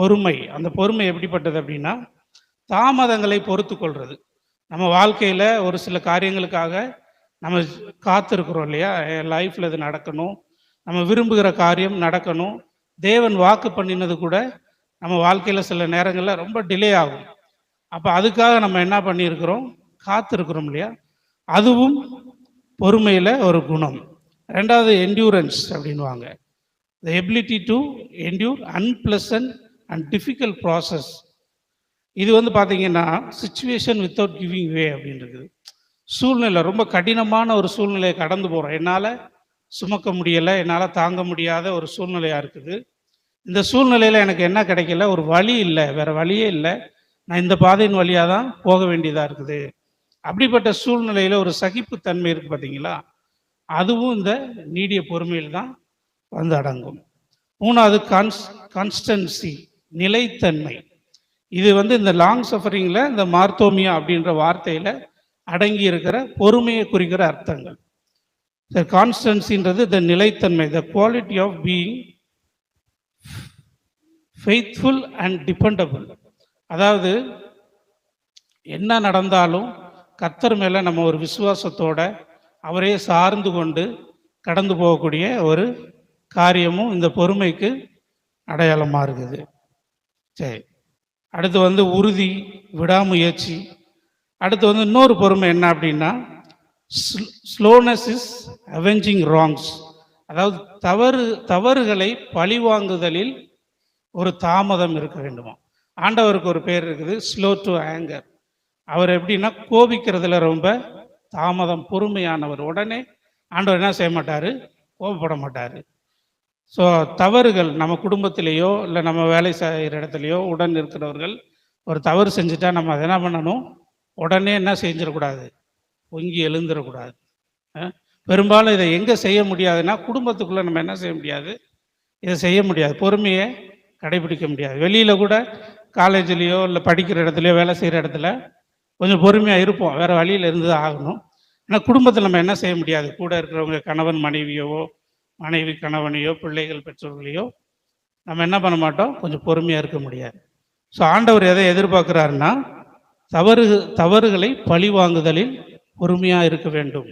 பொறுமை. அந்த பொறுமை எப்படிப்பட்டது அப்படின்னா, தாமதங்களை பொறுத்து கொள்றது. நம்ம வாழ்க்கையில் ஒரு சில காரியங்களுக்காக நம்ம காத்திருக்கிறோம் இல்லையா? என் லைஃப்பில் இது நடக்கணும், நம்ம விரும்புகிற காரியம் நடக்கணும். தேவன் வாக்கு பண்ணினது கூட நம்ம வாழ்க்கையில் சில நேரங்களில் ரொம்ப டிலே ஆகும். அப்போ அதுக்காக நம்ம என்ன பண்ணியிருக்கிறோம்? காத்திருக்கிறோம் இல்லையா? அதுவும் பொறுமையில் ஒரு குணம். ரெண்டாவது என்டியூரன்ஸ் அப்படின்வாங்க. The ability to endure unpleasant and difficult process. இது வந்து பார்த்தீங்கன்னா சிச்சுவேஷன் வித்தவுட் கிவிங் வே அப்படின்னு இருக்குது. சூழ்நிலை ரொம்ப கடினமான ஒரு சூழ்நிலையை கடந்து போகிறோம். என்னால் சுமக்க முடியலை, என்னால் தாங்க முடியாத ஒரு சூழ்நிலையாக இருக்குது. இந்த சூழ்நிலையில் எனக்கு என்ன கிடைக்கல, ஒரு வழி இல்லை, வேறு வழியே இல்லை, நான் இந்த பாதையின் வழியாக தான் போக வேண்டியதாக இருக்குது. அப்படிப்பட்ட சூழ்நிலையில் ஒரு சகிப்புத்தன்மை இருக்குது பார்த்தீங்களா? அதுவும் இந்த நீடிய பொறுமையில் தான் வந்து அடங்கும். மூணாவது கான்ஸ்டன்சி, நிலைத்தன்மை. இது வந்து இந்த லாங் சஃபரிங்கில் இந்த மார்த்தோமியா அப்படின்ற வார்த்தையில் அடங்கி இருக்கிற பொறுமையை குறிக்கிற அர்த்தங்கள். கான்ஸ்டன்சின்றது த நிலைத்தன்மை, the quality of being faithful and dependable. அதாவது என்ன நடந்தாலும் கர்த்தர் மேலே நம்ம ஒரு விசுவாசத்தோட அவரே சார்ந்து கொண்டு கடந்து போகக்கூடிய ஒரு காரியமும் இந்த பொறுமைக்கு அடையாளமாக இருக்குது. சரி, அடுத்து வந்து உறுதி, விடாமுயற்சி. அடுத்து வந்து இன்னொரு பொறுமை என்ன அப்படின்னா, ஸ்லோனஸ் இஸ் அவெஞ்சிங் ராங்ஸ். அதாவது தவறுகளை பழிவாங்குதலில் ஒரு தாமதம் இருக்க வேண்டுமா. ஆண்டவருக்கு ஒரு பேர் இருக்குது, ஸ்லோ டு ஆங்கர். அவர் எப்படின்னா கோபிக்கிறதுல ரொம்ப தாமதம், பொறுமையானவர். உடனே ஆண்டவர் என்ன செய்ய மாட்டார்? கோபப்பட மாட்டார். ஸோ தவறுகள் நம்ம குடும்பத்திலேயோ இல்லை நம்ம வேலை செய்கிற இடத்துலையோ உடன் இருக்கிறவர்கள் ஒரு தவறு செஞ்சுட்டா நம்ம அதை என்ன பண்ணணும்? உடனே என்ன செஞ்சிடக்கூடாது? பொங்கி எழுந்துடக்கூடாது. பெரும்பாலும் இதை எங்கே செய்ய முடியாதுன்னா, குடும்பத்துக்குள்ளே நம்ம என்ன செய்ய முடியாது? இதை செய்ய முடியாது, பொறுமையை கடைபிடிக்க முடியாது. வெளியில் கூட காலேஜ்லேயோ இல்லை படிக்கிற இடத்துலையோ வேலை செய்கிற இடத்துல கொஞ்சம் பொறுமையாக இருப்போம், வேறு வழியில் இருந்து தான் ஆகணும். ஆனால் குடும்பத்தில் நம்ம என்ன செய்ய முடியாது? கூட இருக்கிறவங்க கணவன் மனைவியவோ, மனைவி கணவனையோ, பிள்ளைகள் பெற்றோர்களையோ நம்ம என்ன பண்ண மாட்டோம்? கொஞ்சம் பொறுமையாக இருக்க முடியாது. ஸோ ஆண்டவர் எதை எதிர்பார்க்குறாருன்னா, தவறுகளை பழி வாங்குதலில் பொறுமையாக இருக்க வேண்டும்.